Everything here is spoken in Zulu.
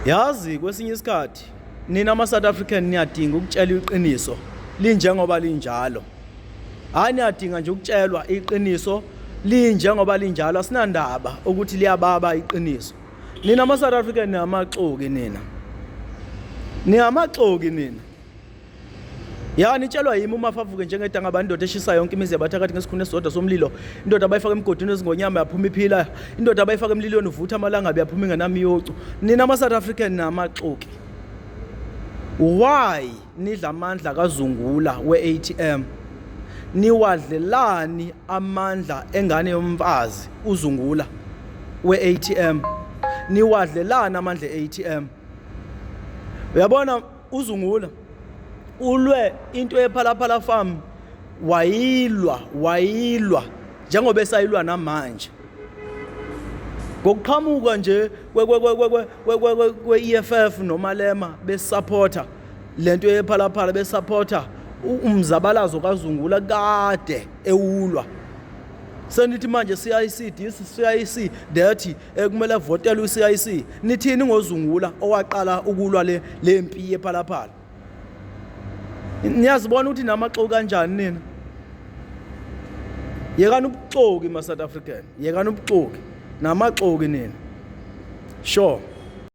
Yazi kwesinye isikhathi nina ama-South African niyadinga ukutshelwa iqiniso linjengoba linjalo. Hayi niyadinga nje ukutshelwa iqiniso linjengoba linjalo, asinandaba ukuthi liyababa iqiniso. Nina ama-South African niyamaxoki nina. Niyamaxoki nina. Ya nitshelwa yimi uMafavuke njengedanga abandoda eshisa yonke imizi yabathakathi ngesikhuni esodwa somlilo, indoda abayifaka emgodini ezingonyama yaphuma iphila, indoda abayifaka emlilweni uvutha amalanga yaphuma ingenamiyocu. Nina ama-South African namaxoki. Why nidla amandla kaZungula we-ATM? Niwadlelani amandla engane yomfazi uZungula we-ATM? Niwadlelani amandla e-ATM? Uyabona uZungula ulwe into ephalaphala farm, wayilwa njengoba esayilwa namanje. Ngokuqhamuka nje kwe-EFF noMalema besupporta lento ephalaphala, besupporta umzabalazo kaZungula kade ewulwa. Senithi manje CIC dethi kumele votele uCIC. Nithini ngoZungula owaqala ukulwa le mpi ephalaphala? Niyazibona ukuthi namaxoki kanjani nina? Yekani ubuxoki ma-South African, yekani ubuxoki namaxoki nina. Sure.